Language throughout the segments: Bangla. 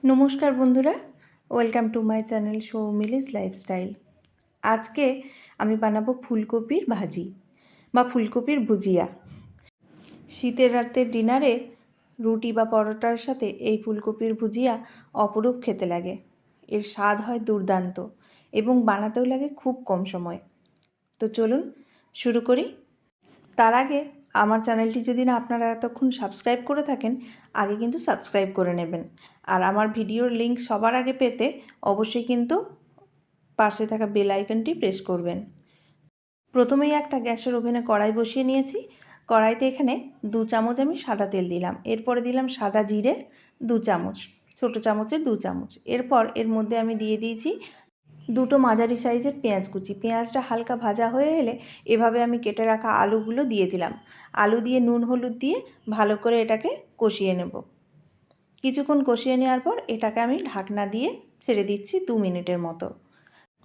নমস্কার বন্ধুরা, welcome to my channel Soumili's lifestyle. আজকে আমি বানাবো ফুলকপির ভাজি বা ফুলকপির ভুজিয়া। শীতের রাতের ডিনারে রুটি বা পরোটার সাথে এই ফুলকপির ভুজিয়া অপরূপ খেতে লাগে। এর স্বাদ হয় দুর্দান্ত এবং বানাতেও লাগে খুব কম সময়। তো চলুন শুরু করি। তার আগে আমার চ্যানেলটি যদি না আপনারা এতক্ষণ সাবস্ক্রাইব করে থাকেন, আগে কিন্তু সাবস্ক্রাইব করে নেবেন। আর আমার ভিডিওর লিঙ্ক সবার আগে পেতে অবশ্যই কিন্তু পাশে থাকা বেল আইকনটি প্রেস করবেন। প্রথমেই একটা গ্যাসের ওভেনে কড়াই বসিয়ে নিয়েছি। কড়াইতে এখানে 2 চামচ আমি সাদা তেল দিলাম। এরপরে দিলাম সাদা জিরে 2 চামচ, ছোটো চামচের 2 চামচ। এরপর এর মধ্যে আমি দিয়ে দিয়েছি দুটো মাঝারি সাইজের পেঁয়াজ কুচি। পেঁয়াজটা হালকা ভাজা হয়ে এলে এভাবে আমি কেটে রাখা আলুগুলো দিয়ে দিলাম। আলু দিয়ে নুন হলুদ দিয়ে ভালো করে এটাকে কষিয়ে নেব। কিছুক্ষণ কষিয়ে নেওয়ার পর এটাকে আমি ঢাকনা দিয়ে ছেড়ে দিচ্ছি 2 মিনিটের মতো।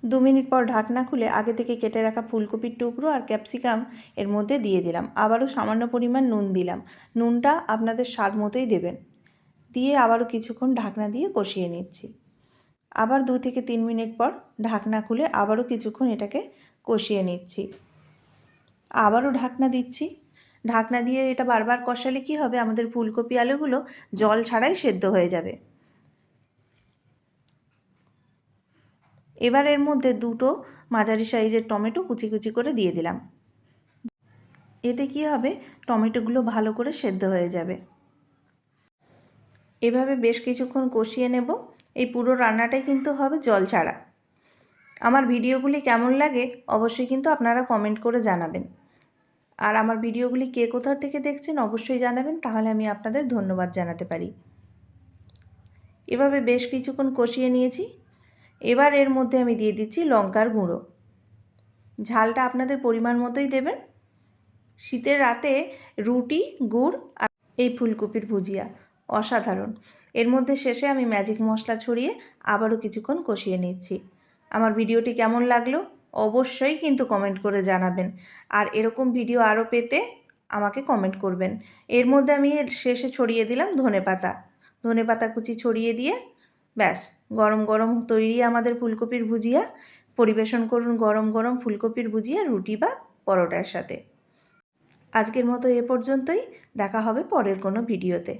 2 মিনিট পর ঢাকনা খুলে আগে থেকে কেটে রাখা ফুলকপির টুকরো আর ক্যাপসিকাম এর মধ্যে দিয়ে দিলাম। আবারও সামান্য পরিমাণ নুন দিলাম। নুনটা আপনাদের স্বাদ মতোই দেবেন। দিয়ে আবারও কিছুক্ষণ ঢাকনা দিয়ে কষিয়ে নিচ্ছি। আবার 2 থেকে 3 মিনিট পর ঢাকনা খুলে আবারও কিছুক্ষণ এটাকে কষিয়ে নিচ্ছি। আবারও ঢাকনা দিচ্ছি। ঢাকনা দিয়ে এটা বারবার কষালে কি হবে, আমাদের ফুলকপি আলুগুলো জল ছাড়াই সেদ্ধ হয়ে যাবে। এবার এর মধ্যে দুটো মাঝারি সাইজের টমেটো কুচি কুচি করে দিয়ে দিলাম। এতে কি হবে, টমেটোগুলো ভালো করে সেদ্ধ হয়ে যাবে। এভাবে বেশ কিছুক্ষণ কষিয়ে নেব। এই পুরো রান্নাটাই কিন্তু হবে জল ছাড়া। আমার ভিডিওগুলি কেমন লাগে অবশ্যই কিন্তু আপনারা কমেন্ট করে জানাবেন। আর আমার ভিডিওগুলি কে কোথা থেকে দেখছেন অবশ্যই জানাবেন, তাহলে আমি আপনাদের ধন্যবাদ জানাতে পারি। এভাবে বেশ কিছুক্ষণ কষিয়ে নিয়েছি। এবার এর মধ্যে আমি দিয়ে দিচ্ছি লঙ্কার গুঁড়ো। ঝালটা আপনাদের পরিমাণ মতোই দেবেন। শীতের রাতে রুটি, গুড় আর এই ফুলকপির ভুজিয়া অসাধারণ। এর মধ্যে শেষে আমি ম্যাজিক মশলা ছড়িয়ে আবারও কিছুক্ষণ কষিয়ে নিচ্ছি। আমার ভিডিওটি কেমন লাগলো অবশ্যই কিন্তু কমেন্ট করে জানাবেন। আর এরকম ভিডিও আরও পেতে আমাকে কমেন্ট করবেন। এর মধ্যে আমি শেষে ছড়িয়ে দিলাম ধনেপাতা। ধনেপাতা কুচি ছড়িয়ে দিয়ে ব্যাস, গরম গরম তৈরি আমাদের ফুলকপির ভুজিয়া। পরিবেশন করুন গরম গরম ফুলকপির ভুজিয়া রুটি বা পরোটার সাথে। আজকের মতো এ পর্যন্তই। দেখা হবে পরের কোনো ভিডিওতে।